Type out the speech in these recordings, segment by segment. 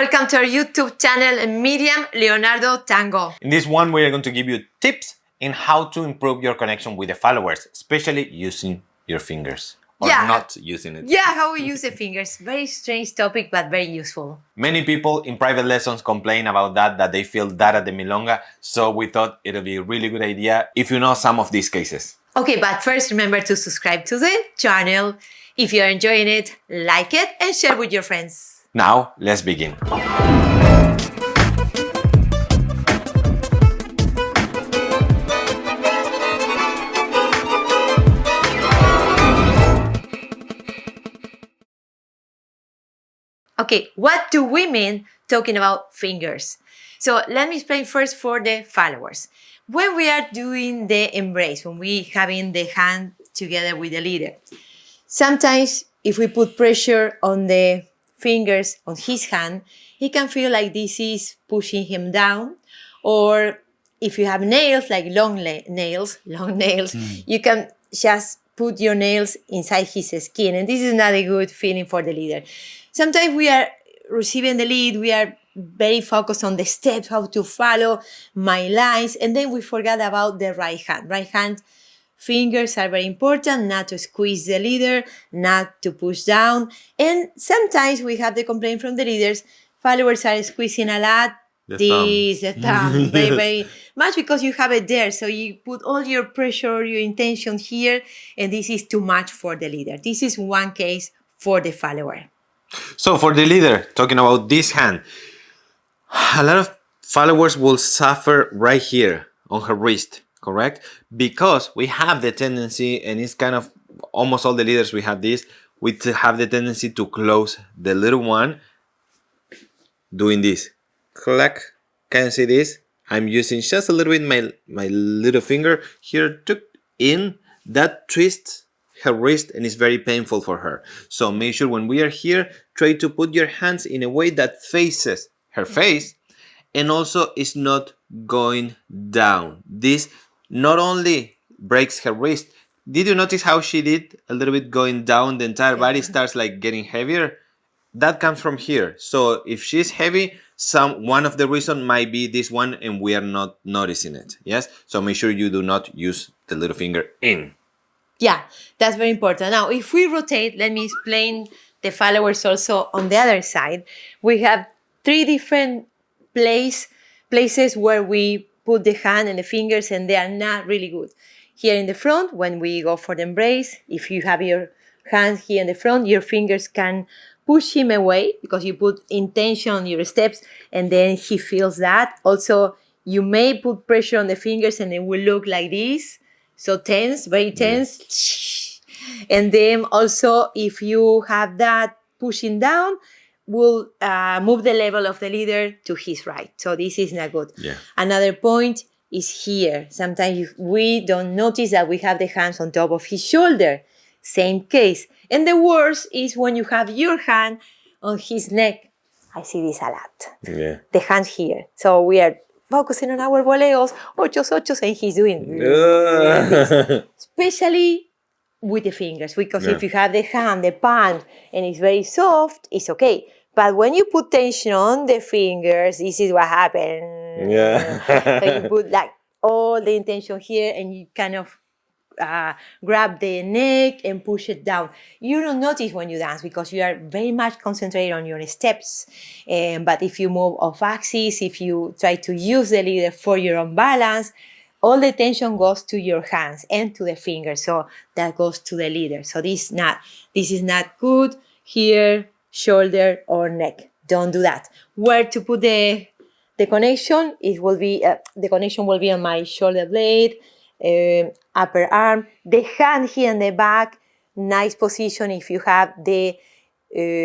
welcome to our YouTube channel, Miriam Leonardo Tango. In this one, we are going to give you tips in how to improve your connection with the followers, especially using your fingers. Or not using it. Yeah, how we use the fingers. Very strange topic, but very useful. Many people in private lessons complain about that they feel data de milonga, so we thought it would be a really good idea if you know some of these cases. Okay, but first remember to subscribe to the channel. If you're enjoying it, like it and share with your friends. Now, let's begin. Okay, what do we mean talking about fingers? So let me explain first for the followers. When we are doing the embrace, when we having the hand together with the leader, sometimes if we put pressure on the fingers on his hand, he can feel like this is pushing him down. Or if you have nails, like long nails, you can just put your nails inside his skin. And this is not a good feeling for the leader. Sometimes we are receiving the lead, we are very focused on the steps, how to follow my lines, and then we forget about the right hand. Right hand fingers are very important, not to squeeze the leader, not to push down. And sometimes we have the complaint from the leaders, followers are squeezing a lot, the thumb, very, very much because you have it there. So you put all your pressure, your intention here, and this is too much for the leader. This is one case for the follower. So for the leader, talking about this hand, a lot of followers will suffer right here on her wrist, correct? Because we have the tendency, and it's kind of almost all the leaders we have this, we have the tendency to close the little one doing this. Click. Can you see this? I'm using just a little bit my little finger here to in that twist her wrist, and it's very painful for her. So make sure when we are here, try to put your hands in a way that faces her face and also is not going down. This not only breaks her wrist. Did you notice how she did a little bit going down? The entire body starts like getting heavier. That comes from here. So if she's heavy, one of the reason might be this one, and we are not noticing it. Yes. So make sure you do not use the little finger in. Yeah, that's very important. Now, if we rotate, let me explain the followers also on the other side. We have three different places where we put the hand and the fingers, and they are not really good. Here in the front, when we go for the embrace, if you have your hand here in the front, your fingers can push him away because you put intention on your steps, and then he feels that. Also, you may put pressure on the fingers and it will look like this. So tense, very tense. Yeah. And then also, if you have that pushing down, will move the level of the leader to his right. So this is not good. Yeah. Another point is here. Sometimes we don't notice that we have the hands on top of his shoulder. Same case. And the worst is when you have your hand on his neck. I see this a lot. Yeah. The hand here. So we are focusing on our boleos, ochos, and he's doing this. Especially with the fingers, because if you have the hand, the palm, and it's very soft, it's okay. But when you put tension on the fingers, this is what happens. Yeah. So you put like all the intention here, and you kind of grab the neck and push it down. You don't notice when you dance because you are very much concentrated on your steps. But if you move off axis, if you try to use the leader for your own balance, all the tension goes to your hands and to the fingers. So that goes to the leader. So this is not good here, shoulder or neck. Don't do that. Where to put the connection? The connection will be on my shoulder blade, upper arm, the hand here in the back. Nice position if you have the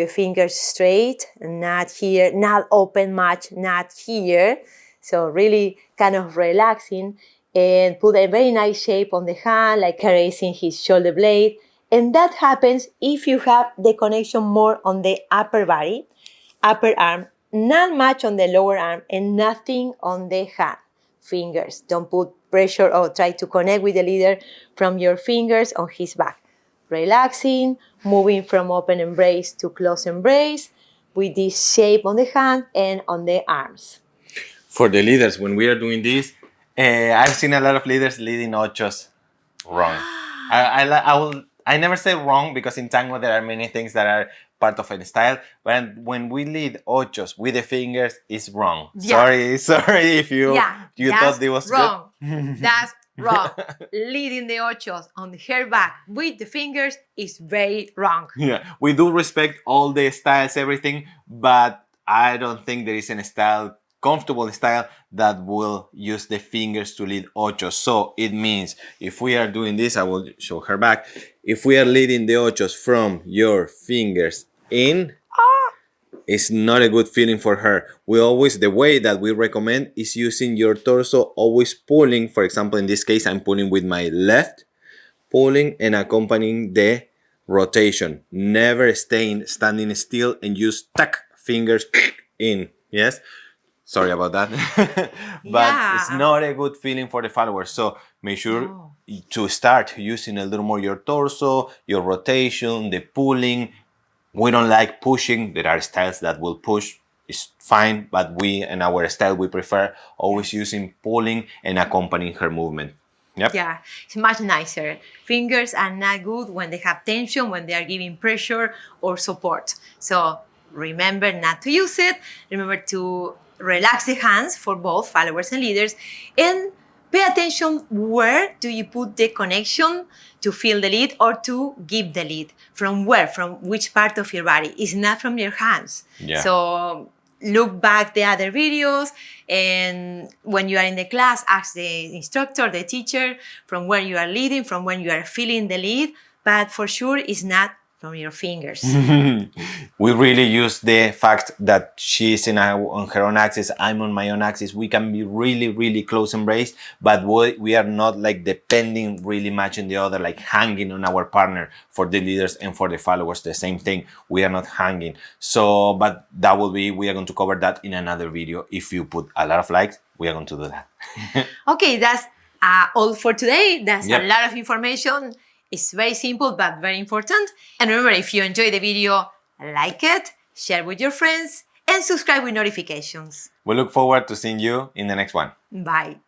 fingers straight, not here, not open much, not here. So really kind of relaxing, and put a very nice shape on the hand, like caressing his shoulder blade. And that happens if you have the connection more on the upper body, upper arm, not much on the lower arm, and nothing on the hand. Fingers. Don't put pressure or try to connect with the leader from your fingers on his back. Relaxing, moving from open embrace to close embrace, with this shape on the hand and on the arms. For the leaders, when we are doing this, I've seen a lot of leaders leading ochos wrong. I never say wrong because in tango there are many things that are part of a style, but when we lead ochos with the fingers, it's wrong. Yeah. Sorry if you thought it was wrong. good. That's wrong. Leading the ochos on the hair back with the fingers is very wrong. Yeah, we do respect all the styles, everything, but I don't think there is a style, comfortable style, that will use the fingers to lead ochos. So it means if we are doing this, I will show her back. If we are leading the ochos from your fingers in, it's not a good feeling for her. We always, the way that we recommend is using your torso, always pulling. For example, in this case, I'm pulling with my left, pulling and accompanying the rotation. Never standing still and use tuck fingers in. Yes, sorry about that. But it's not a good feeling for the followers. So make sure to start using a little more your torso, your rotation, the pulling. We don't like pushing. There are styles that will push. It's fine, but we, in our style, we prefer always using pulling and accompanying her movement. Yep. Yeah, it's much nicer. Fingers are not good when they have tension, when they are giving pressure or support. So remember not to use it. Remember to relax the hands for both followers and leaders, and pay attention where do you put the connection to feel the lead or to give the lead. From where, from which part of your body. It's not from your hands. Yeah. So look back the other videos, and when you are in the class, ask the instructor, the teacher, from where you are leading, from when you are feeling the lead, but for sure it's not from your fingers. We really use the fact that she's on her own axis, I'm on my own axis. We can be really, really close embraced, but we are not like depending really much on the other, like hanging on our partner. For the leaders and for the followers, the same thing. We are not hanging. So, but that will be, we are going to cover that in another video. If you put a lot of likes, we are going to do that. Okay, that's all for today. That's a lot of information. It's very simple, but very important. And remember, if you enjoyed the video, like it, share with your friends, and subscribe with notifications. We look forward to seeing you in the next one. Bye.